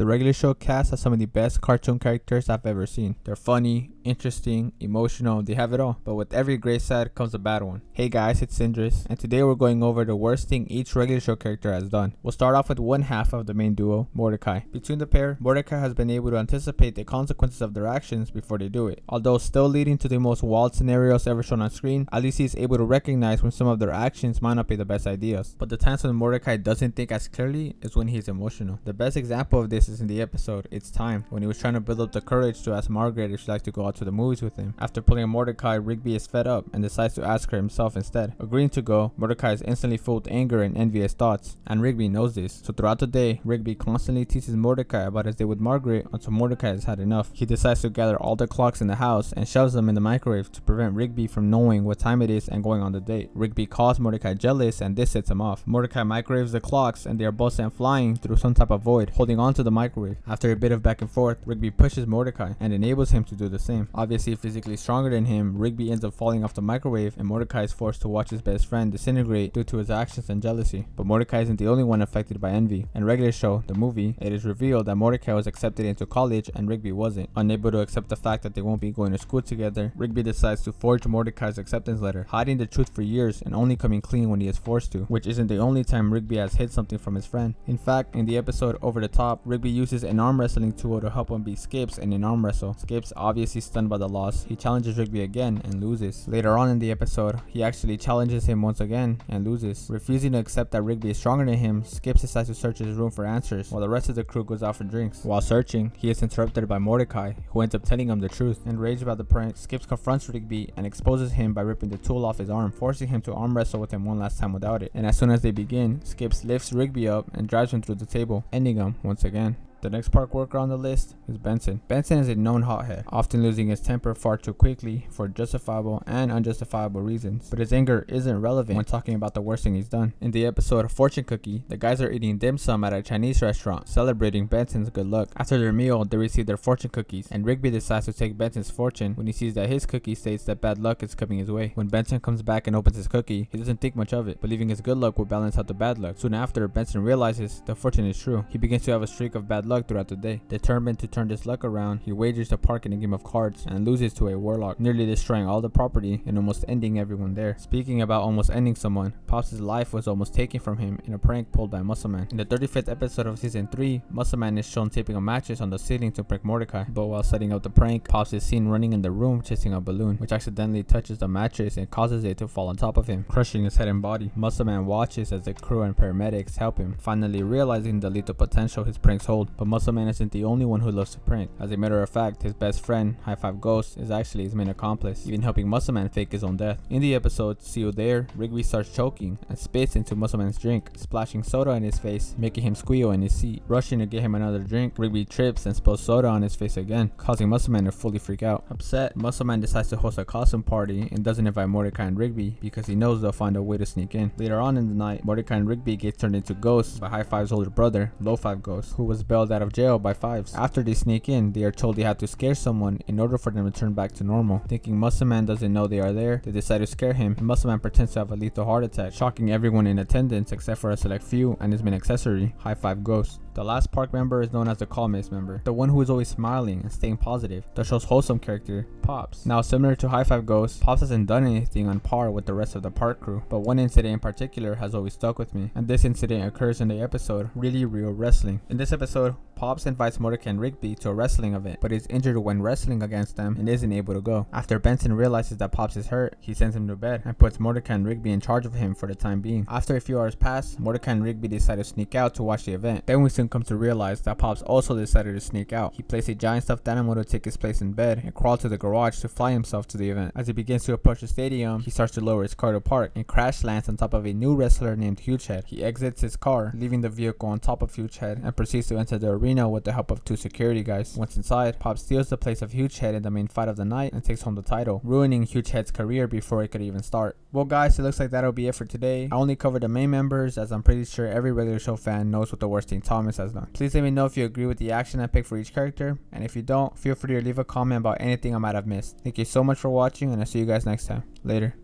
regular show cast has some of the best cartoon characters I've ever seen. They're funny, interesting, emotional, they have it all. But with every great side comes a bad one. Hey guys, it's Cindris, and today we're going over the worst thing each regular show character has done. We'll start off with one half of the main duo, Mordecai. Between the pair, Mordecai has been able to anticipate the consequences of their actions before they do it. Although still leading to the most wild scenarios ever shown on screen, at least he's able to recognize when some of their actions might not be the best ideas. But the times when Mordecai doesn't think as clearly is when he's emotional. The best example of this is in the episode It's Time, when he was trying to build up the courage to ask Margaret if she'd like to go out to the movies with him. After pulling Mordecai, Rigby is fed up and decides to ask her himself instead. Agreeing to go, Mordecai is instantly filled with anger and envious thoughts, and Rigby knows this. So throughout the day, Rigby constantly teases Mordecai about his day with Margaret until Mordecai has had enough. He decides to gather all the clocks in the house and shoves them in the microwave to prevent Rigby from knowing what time it is and going on the date. Rigby calls Mordecai jealous and this sets him off. Mordecai microwaves the clocks and they are both sent flying through some type of void, holding on to the microwave. After a bit of back and forth, Rigby pushes Mordecai and enables him to do the same. Obviously physically stronger than him, Rigby ends up falling off the microwave and Mordecai is forced to watch his best friend disintegrate due to his actions and jealousy. But Mordecai isn't the only one affected by envy. In regular show, the movie, it is revealed that Mordecai was accepted into college and Rigby wasn't. Unable to accept the fact that they won't be going to school together, Rigby decides to forge Mordecai's acceptance letter, hiding the truth for years and only coming clean when he is forced to, which isn't the only time Rigby has hid something from his friend. In fact, in the episode Over the Top, Rigby uses an arm wrestling tool to help him beat Skips in an arm wrestle. Skips, obviously stunned by the loss, he challenges Rigby again and loses. Later on in the episode, he actually challenges him once again and loses. Refusing to accept that Rigby is stronger than him, Skips decides to search his room for answers while the rest of the crew goes out for drinks. While searching, he is interrupted by Mordecai, who ends up telling him the truth. Enraged about the prank, Skips confronts Rigby and exposes him by ripping the tool off his arm, forcing him to arm wrestle with him one last time without it. And as soon as they begin, Skips lifts Rigby up and drives him through the table, ending him once again. The next park worker on the list is Benson. Benson is a known hothead, often losing his temper far too quickly for justifiable and unjustifiable reasons. But his anger isn't relevant when talking about the worst thing he's done. In the episode Fortune Cookie, the guys are eating dim sum at a Chinese restaurant, celebrating Benson's good luck. After their meal, they receive their fortune cookies, and Rigby decides to take Benson's fortune when he sees that his cookie states that bad luck is coming his way. When Benson comes back and opens his cookie, he doesn't think much of it, believing his good luck will balance out the bad luck. Soon after, Benson realizes the fortune is true. He begins to have a streak of bad luck throughout the day. Determined to turn this luck around, he wagers to park in a game of cards and loses to a warlock, nearly destroying all the property and almost ending everyone there. Speaking about almost ending someone, Pops' life was almost taken from him in a prank pulled by Muscle Man. In the 35th episode of season 3, Muscle Man is shown taping a mattress on the ceiling to prank Mordecai, but while setting up the prank, Pops is seen running in the room chasing a balloon, which accidentally touches the mattress and causes it to fall on top of him, crushing his head and body. Muscle Man watches as the crew and paramedics help him, finally realizing the lethal potential his pranks hold. But Muscle Man isn't the only one who loves to prank. As a matter of fact, his best friend, High Five Ghost, is actually his main accomplice, even helping Muscle Man fake his own death. In the episode See You There, Rigby starts choking and spits into Muscle Man's drink, splashing soda in his face, making him squeal in his seat. Rushing to get him another drink, Rigby trips and spills soda on his face again, causing Muscle Man to fully freak out. Upset, Muscle Man decides to host a costume party and doesn't invite Mordecai and Rigby because he knows they'll find a way to sneak in. Later on in the night, Mordecai and Rigby get turned into ghosts by High Five's older brother, Low Five Ghost, who was bailed out of jail by Fives. After they sneak in, they are told they have to scare someone in order for them to turn back to normal. Thinking Muscle Man doesn't know they are there, they decide to scare him, and Muscle Man pretends to have a lethal heart attack, shocking everyone in attendance except for a select few and his main accessory, High Five Ghost. The last park member is known as the calmest member, the one who is always smiling and staying positive, the show's wholesome character, Pops. Now, similar to High Five Ghost, Pops hasn't done anything on par with the rest of the park crew, but one incident in particular has always stuck with me, and this incident occurs in the episode Really Real Wrestling. In this episode, Pops invites Mordecai and Rigby to a wrestling event, but is injured when wrestling against them and isn't able to go. After Benson realizes that Pops is hurt, he sends him to bed and puts Mordecai and Rigby in charge of him for the time being. After a few hours pass, Mordecai and Rigby decide to sneak out to watch the event. Then we soon come to realize that Pops also decided to sneak out. He placed a giant stuffed animal to take his place in bed and crawled to the garage to fly himself to the event. As he begins to approach the stadium, he starts to lower his car to park and crash lands on top of a new wrestler named Hugehead. He exits his car, leaving the vehicle on top of Hugehead, and proceeds to enter the arena with the help of two security guys. Once inside, Pops steals the place of Hugehead in the main fight of the night and takes home the title, ruining Hugehead's career before it could even start. Well guys, it looks like that'll be it for today. I only covered the main members as I'm pretty sure every regular show fan knows what the worst thing Thomas has done. Please let me know if you agree with the action I picked for each character, and if you don't, feel free to leave a comment about anything I might have missed. Thank you so much for watching, and I'll see you guys next time. Later.